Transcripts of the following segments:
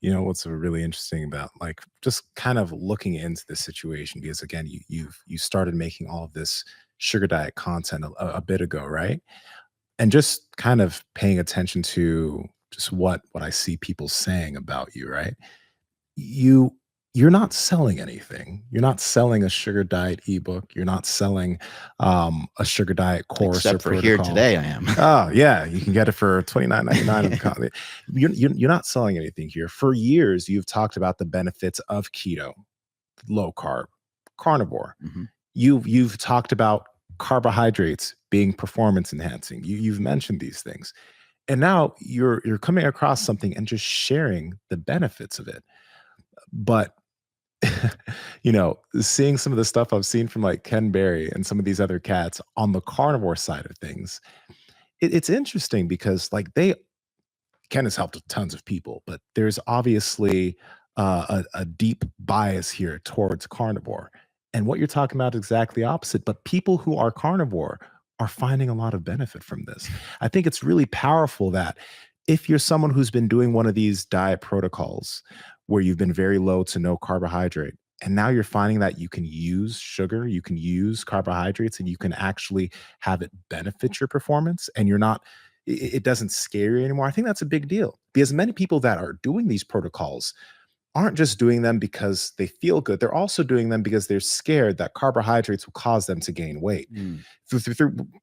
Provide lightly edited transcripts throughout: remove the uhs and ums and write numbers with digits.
You know what's really interesting about like just kind of looking into this situation because again you started making all of this sugar diet content a bit ago, right? And just kind of paying attention to just what I see people saying about you, right? You you're not selling anything. You're not selling a sugar diet ebook. You're not selling a sugar diet course or Except for here protocol. today, I am. Oh yeah, you can get it for $29.99 at the you're not selling anything here. For years, you've talked about the benefits of keto, low carb, carnivore. Mhm. You've talked about carbohydrates being performance enhancing. You've mentioned these things. And now you're coming across something and just sharing the benefits of it. But seeing some of the stuff I've seen from like Ken Berry and some of these other cats on the carnivore side of things, it's interesting because like Ken has helped tons of people, but there's obviously a deep bias here towards carnivore. And what you're talking about is exactly opposite. But people who are carnivore are finding a lot of benefit from this. I think it's really powerful that if you're someone who's been doing one of these diet protocols where you've been very low to no carbohydrate, and now you're finding that you can use sugar, you can use carbohydrates, and you can actually have it benefit your performance, and you're not it doesn't scare you anymore. I think that's a big deal because many people that are doing these protocols aren't just doing them because they feel good. They're also doing them because they're scared that carbohydrates will cause them to gain weight. Mm.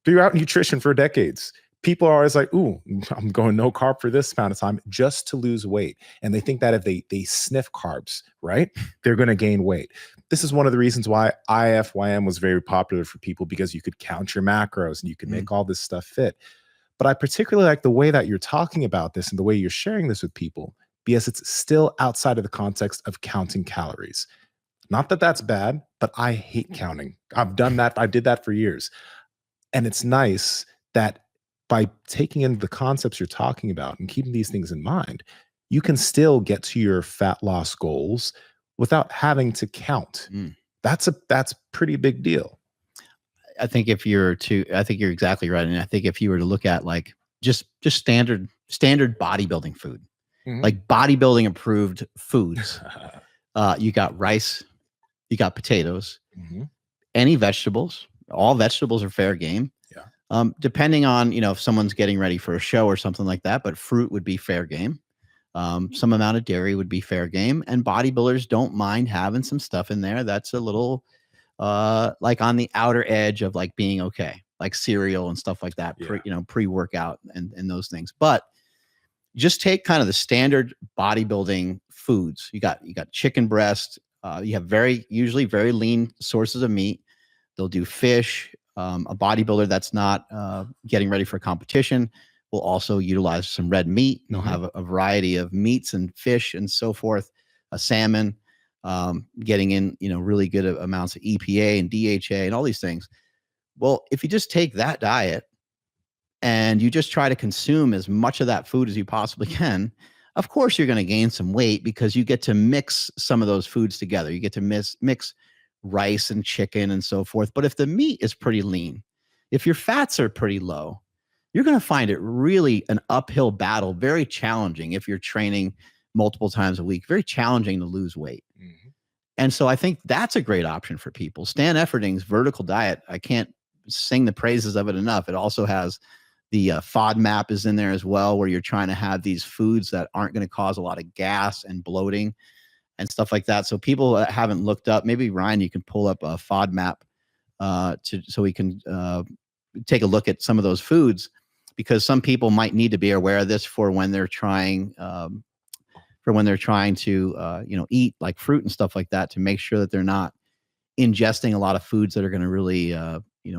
Throughout nutrition for decades, people are always like, ooh, I'm going no carb for this amount of time just to lose weight. And they think that if they sniff carbs, right, they're going to gain weight. This is one of the reasons why IFYM was very popular for people because you could count your macros and you could make all this stuff fit. But I particularly like the way that you're talking about this and the way you're sharing this with people because it's still outside of the context of counting calories. Not that that's bad, but I hate counting. I've done that. I did that for years. And it's nice that by taking in the concepts you're talking about and keeping these things in mind, you can still get to your fat loss goals without having to count. That's pretty big deal. I think you're exactly right. And I think if you were to look at like just standard bodybuilding food, like bodybuilding approved foods, you got rice, you got potatoes, any vegetables, all vegetables are fair game. Yeah. Depending on, if someone's getting ready for a show or something like that, but fruit would be fair game. Some amount of dairy would be fair game. And bodybuilders don't mind having some stuff in there that's a little like on the outer edge of like being okay, like cereal and stuff like that, pre-workout and those things. But just take kind of the standard bodybuilding foods. You got chicken breast. You have usually very lean sources of meat. They'll do fish. A bodybuilder that's not getting ready for competition will also utilize some red meat. They'll have a variety of meats and fish and so forth, salmon, getting in, really good amounts of EPA and DHA and all these things. Well, if you just take that diet and you just try to consume as much of that food as you possibly can, of course, you're going to gain some weight because you get to mix some of those foods together. You get to mix rice and chicken and so forth. But if the meat is pretty lean, if your fats are pretty low, you're going to find it really an uphill battle, very challenging if you're training multiple times a week, very challenging to lose weight. And so I think that's a great option for people. Stan Efferding's vertical diet, I can't sing the praises of it enough. It also has the FODMAP is in there as well, where you're trying to have these foods that aren't going to cause a lot of gas and bloating and stuff like that. So people that haven't looked up, maybe Ryan, you can pull up a FODMAP so we can take a look at some of those foods, because some people might need to be aware of this for when they're trying to eat like fruit and stuff like that, to make sure that they're not ingesting a lot of foods that are going to really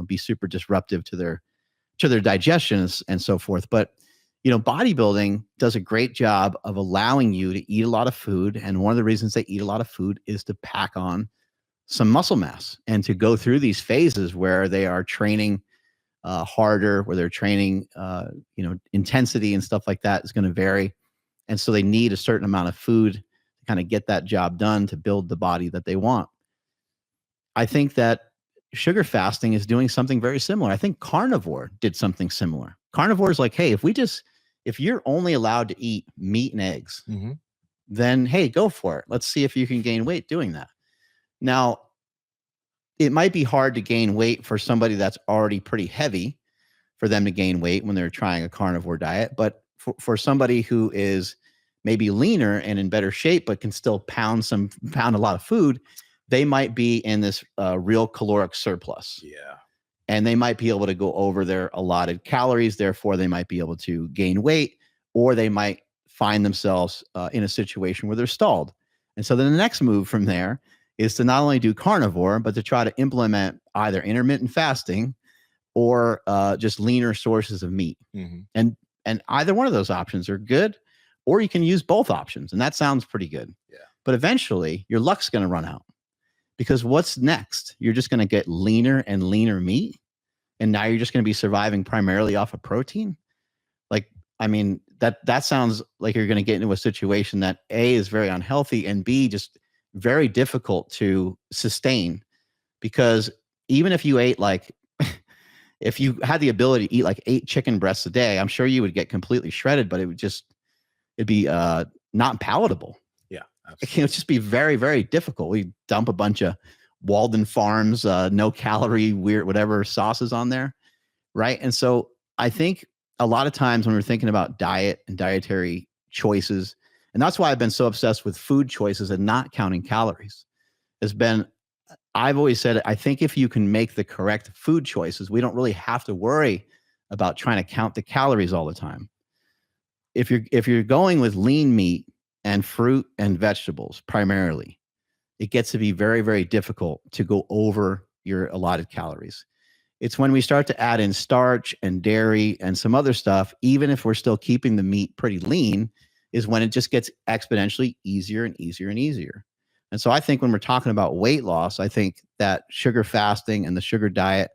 be super disruptive to their digestion and so forth. But bodybuilding does a great job of allowing you to eat a lot of food. And one of the reasons they eat a lot of food is to pack on some muscle mass and to go through these phases where they are training harder, where they're training, intensity and stuff like that is going to vary. And so they need a certain amount of food to kind of get that job done to build the body that they want. I think that sugar fasting is doing something very similar. I think carnivore did something similar. Carnivore is like, hey, if you're only allowed to eat meat and eggs, then hey, go for it. Let's see if you can gain weight doing that. Now, it might be hard to gain weight for somebody that's already pretty heavy for them to gain weight when they're trying a carnivore diet. But for somebody who is maybe leaner and in better shape, but can still pound a lot of food, they might be in this real caloric surplus. Yeah. And they might be able to go over their allotted calories. Therefore, they might be able to gain weight, or they might find themselves in a situation where they're stalled. And so then the next move from there is to not only do carnivore, but to try to implement either intermittent fasting or just leaner sources of meat. Mm-hmm. And either one of those options are good, or you can use both options. And that sounds pretty good. Yeah. But eventually your luck's going to run out, because what's next? You're just going to get leaner and leaner meat. And now you're just going to be surviving primarily off of protein. Like, I mean, that sounds like you're going to get into a situation that A, is very unhealthy, and B, just very difficult to sustain. Because even if you ate like, if you had the ability to eat like 8 chicken breasts a day, I'm sure you would get completely shredded, but it'd be not palatable. Yeah, absolutely. It would just be very, very difficult. We dump a bunch of Walden Farms, no calorie, weird, whatever sauces on there. Right. And so I think a lot of times when we're thinking about diet and dietary choices, and that's why I've been so obsessed with food choices and not counting calories, I've always said, I think if you can make the correct food choices, we don't really have to worry about trying to count the calories all the time. If you're going with lean meat and fruit and vegetables primarily, it gets to be very, very difficult to go over your allotted calories. It's when we start to add in starch and dairy and some other stuff, even if we're still keeping the meat pretty lean, is when it just gets exponentially easier and easier and easier. And so I think when we're talking about weight loss, I think that sugar fasting and the sugar diet,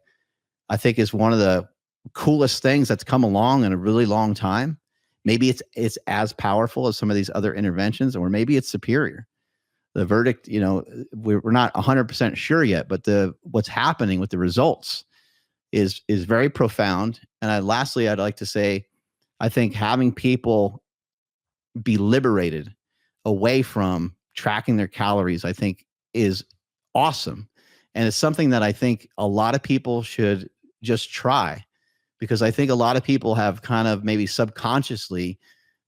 I think, is one of the coolest things that's come along in a really long time. Maybe it's as powerful as some of these other interventions, or maybe it's superior. The verdict, we're not 100% sure yet, but what's happening with the results is very profound. And lastly, I'd like to say, I think having people be liberated away from tracking their calories, I think, is awesome. And it's something that I think a lot of people should just try, because I think a lot of people have kind of maybe subconsciously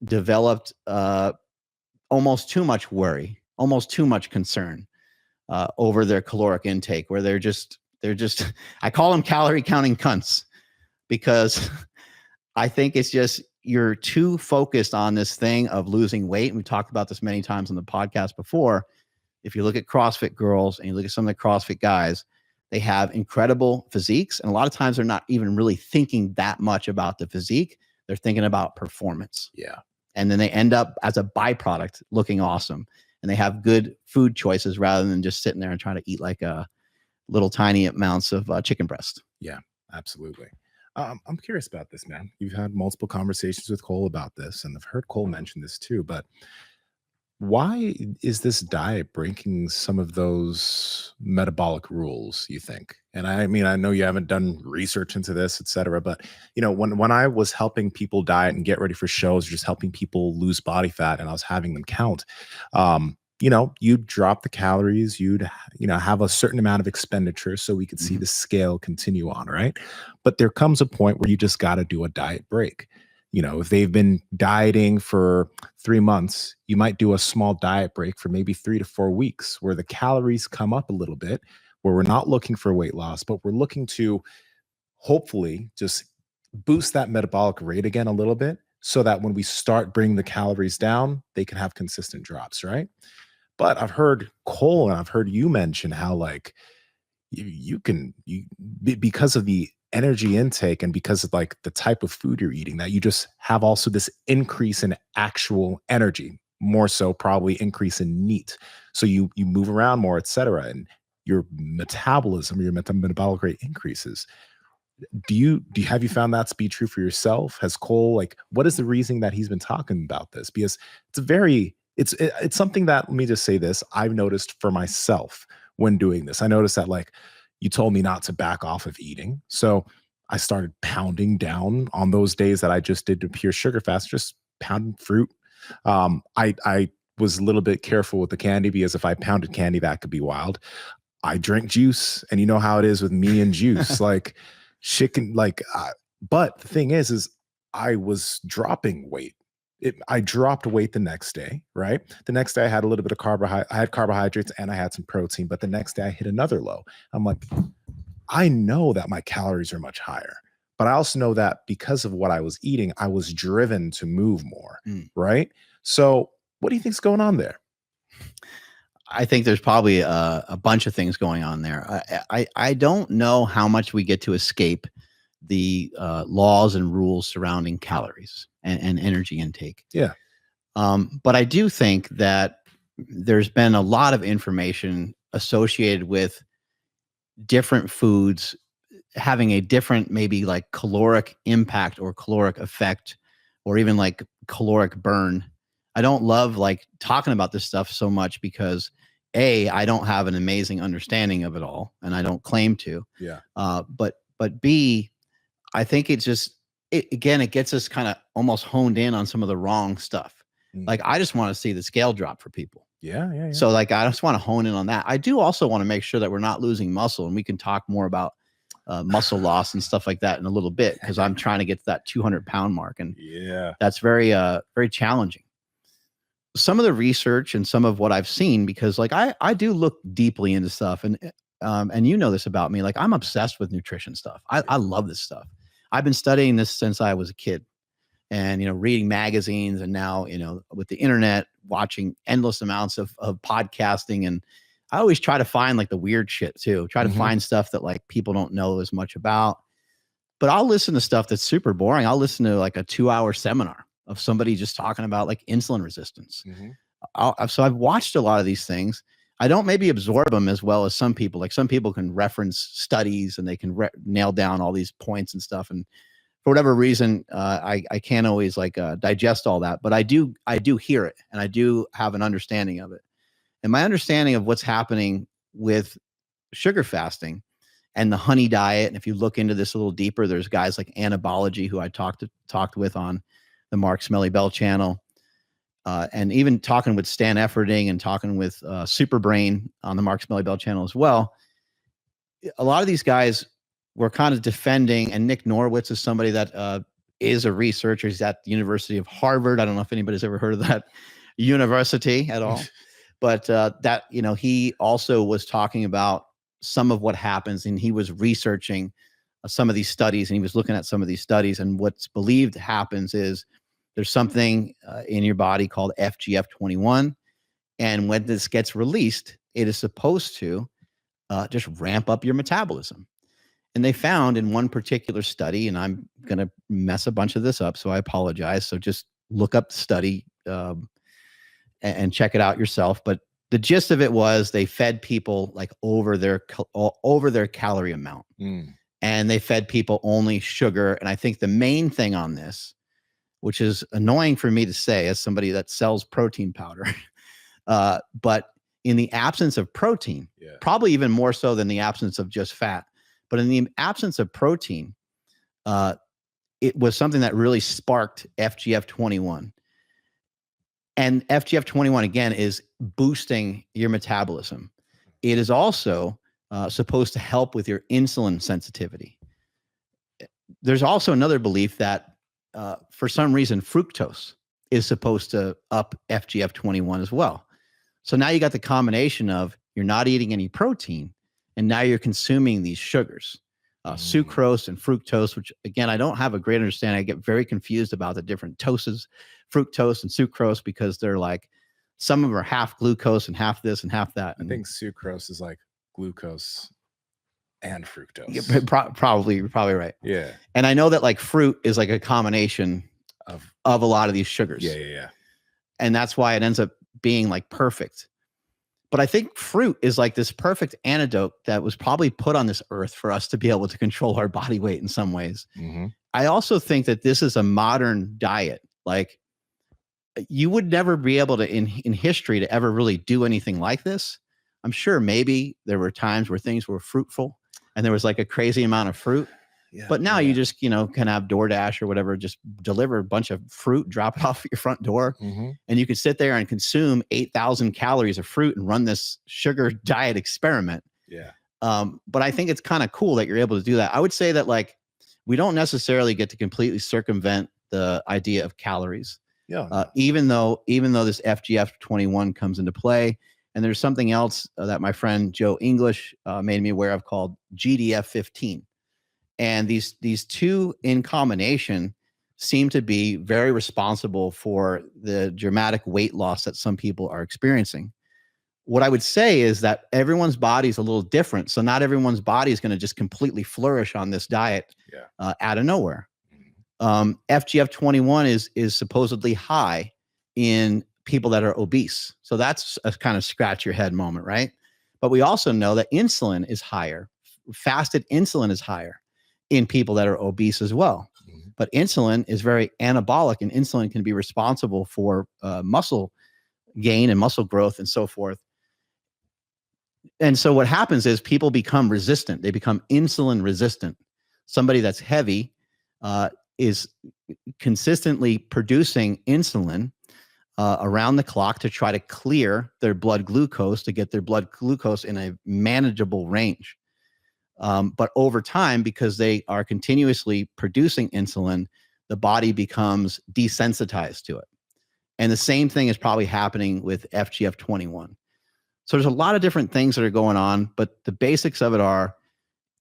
developed almost too much worry, almost too much concern over their caloric intake, where they're just, I call them calorie counting cunts, because I think it's just, you're too focused on this thing of losing weight. And we talked about this many times on the podcast before. If you look at CrossFit girls and you look at some of the CrossFit guys, they have incredible physiques. And a lot of times they're not even really thinking that much about the physique. They're thinking about performance. Yeah. And then they end up as a byproduct looking awesome. And they have good food choices rather than just sitting there and trying to eat like little tiny amounts of chicken breast. Yeah, absolutely. I'm curious about this, man. You've had multiple conversations with Cole about this, and I've heard Cole mention this too, but why is this diet breaking some of those metabolic rules, you think? And I mean, I know you haven't done research into this, et cetera, but when I was helping people diet and get ready for shows, just helping people lose body fat, and I was having them count, you'd drop the calories, you'd have a certain amount of expenditure so we could see the scale continue on, right? But there comes a point where you just got to do a diet break. If they've been dieting for 3 months, you might do a small diet break for maybe 3 to 4 weeks, where the calories come up a little bit, where we're not looking for weight loss, but we're looking to hopefully just boost that metabolic rate again a little bit, so that when we start bringing the calories down, they can have consistent drops, right? But I've heard Cole and I've heard you mention how, like, because of the energy intake and because of like the type of food you're eating, that you just have also this increase in actual energy, more so probably increase in NEAT. So you move around more, et cetera, and your metabolism, your metabolic rate increases. Have you found that to be true for yourself? Has Cole, like, what is the reason that he's been talking about this? Because it's something that, let me just say this, I've noticed for myself when doing this. I noticed that, like, you told me not to back off of eating, so I started pounding down on those days that I just did a pure sugar fast, just pounding fruit. I was a little bit careful with the candy because if I pounded candy, that could be wild. I drink juice, and you know how it is with me and juice, like chicken, but the thing is I was dropping weight. I dropped weight the next day, right? The next day I had a little bit of I had carbohydrates and I had some protein, but the next day I hit another low. I'm like, I know that my calories are much higher, but I also know that because of what I was eating, I was driven to move more, right? So what do you think's going on there? I think there's probably a bunch of things going on there. I don't know how much we get to escape the laws and rules surrounding calories and energy intake. Yeah. But I do think that there's been a lot of information associated with different foods having a different, maybe like caloric impact or caloric effect, or even like caloric burn. I don't love like talking about this stuff so much because I don't have an amazing understanding of it all, and I don't claim to. Yeah. But B, I think it gets us kind of almost honed in on some of the wrong stuff. Like I just want to see the scale drop for people. Yeah. So like I just want to hone in on that. I do also want to make sure that we're not losing muscle, and we can talk more about muscle loss and stuff like that in a little bit, because I'm trying to get to that 200-pound mark, and that's very very challenging. Some of the research and some of what I've seen, because like I do look deeply into stuff, and you know this about me, like I'm obsessed with nutrition stuff. I love this stuff. I've been studying this since I was a kid, and reading magazines, and now with the internet, watching endless amounts of podcasting, and I always try to find like the weird shit too. Try to find stuff that like people don't know as much about. But I'll listen to stuff that's super boring. I'll listen to like a 2-hour seminar of somebody just talking about like insulin resistance. So I've watched a lot of these things. I don't maybe absorb them as well as some people. Like some people can reference studies and they can nail down all these points and stuff. And for whatever reason, I can't always like digest all that. But I do hear it, and I do have an understanding of it. And my understanding of what's happening with sugar fasting and the honey diet, and if you look into this a little deeper, there's guys like Anabology, who I talked with on the Mark Smelly Bell channel, and even talking with Stan Efferding and talking with Superbrain on the Mark Smelly Bell channel as well. A lot of these guys were kind of defending, and Nick Norwitz is somebody that is a researcher. He's at the University of Harvard. I don't know if anybody's ever heard of that university at all. But that, he also was talking about some of what happens, and he was researching some of these studies, and he was looking at some of these studies, and what's believed happens is there's something in your body called FGF21, and when this gets released, it is supposed to just ramp up your metabolism. And they found in one particular study, and I'm going to mess a bunch of this up, so I apologize. So just look up the study and check it out yourself. But the gist of it was they fed people like over their calorie amount, and they fed people only sugar. And I think the main thing on this, which is annoying for me to say as somebody that sells protein powder, but in the absence of protein, probably even more so than the absence of just fat, but in the absence of protein, it was something that really sparked FGF21. And FGF21, again, is boosting your metabolism. It is also supposed to help with your insulin sensitivity. There's also another belief that for some reason, fructose is supposed to up FGF21 as well. So now you got the combination of you're not eating any protein, and now you're consuming these sugars, sucrose and fructose, which again, I don't have a great understanding. I get very confused about the different toses, fructose and sucrose, because they're like, some of them are half glucose and half this and half that. And I think sucrose is like glucose and fructose. You're probably right. Yeah. And I know that like fruit is like a combination of a lot of these sugars. Yeah. And that's why it ends up being like perfect. But I think fruit is like this perfect antidote that was probably put on this earth for us to be able to control our body weight in some ways. I also think that this is a modern diet. Like, you would never be able to, in history, to ever really do anything like this. I'm sure maybe there were times where things were fruitful and there was like a crazy amount of fruit. Yeah. But now yeah, you just, can have DoorDash or whatever, just deliver a bunch of fruit, drop it off at your front door. hmm And you can sit there and consume 8,000 calories of fruit and run this sugar diet experiment. yeah. But I think it's kind of cool that you're able to do that. I would say that like, we don't necessarily get to completely circumvent the idea of calories. Yeah. No. Even though this FGF21 comes into play. And there's something else that my friend Joe English made me aware of called GDF15. And these two in combination seem to be very responsible for the dramatic weight loss that some people are experiencing. What I would say is that everyone's body is a little different. So not everyone's body is going to just completely flourish on this diet out of nowhere. FGF21 is supposedly high in people that are obese. So that's a kind of scratch your head moment, right? But we also know that insulin is higher. Fasted insulin is higher in people that are obese as well. But insulin is very anabolic, and insulin can be responsible for muscle gain and muscle growth and so forth. And so what happens is people become resistant. They become insulin resistant. Somebody that's heavy is consistently producing insulin around the clock to try to clear their blood glucose, to get their blood glucose in a manageable range. But over time, because they are continuously producing insulin, the body becomes desensitized to it. And the same thing is probably happening with FGF21. So there's a lot of different things that are going on, but the basics of it are,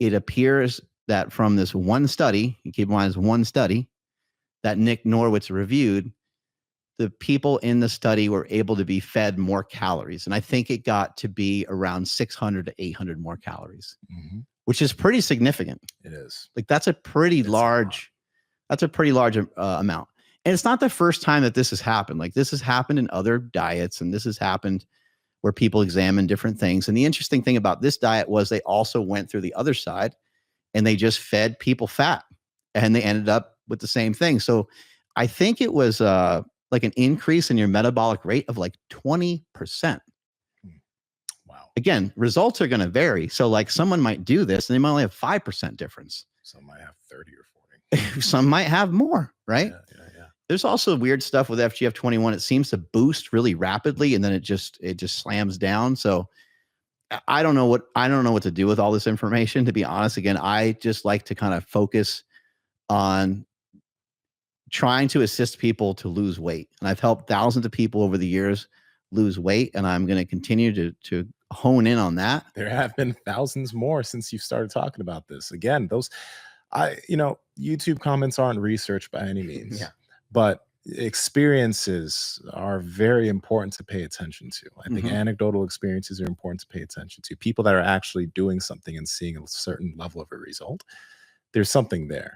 it appears that from this one study, you keep in mind it's one study that Nick Norwitz reviewed, the people in the study were able to be fed more calories. And I think it got to be around 600 to 800 more calories, which is pretty significant. It is. Like that's a pretty large amount. And it's not the first time that this has happened. Like this has happened in other diets, and this has happened where people examine different things. And the interesting thing about this diet was they also went through the other side and they just fed people fat, and they ended up with the same thing. So I think it was like an increase in your metabolic rate of like 20%. Wow. Again, results are going to vary. So like someone might do this and they might only have 5% difference. Some might have 30 or 40. Some might have more, right? Yeah. There's also weird stuff with FGF21. It seems to boost really rapidly, and then it just slams down. So I don't know what to do with all this information, to be honest. Again, I just like to kind of focus on trying to assist people to lose weight. And I've helped thousands of people over the years lose weight, and I'm going to continue to hone in on that. There have been thousands more since you started talking about this. Again, YouTube comments aren't research by any means. Yeah. But experiences are very important to pay attention to. I think anecdotal experiences are important to pay attention to. People that are actually doing something and seeing a certain level of a result, there's something there.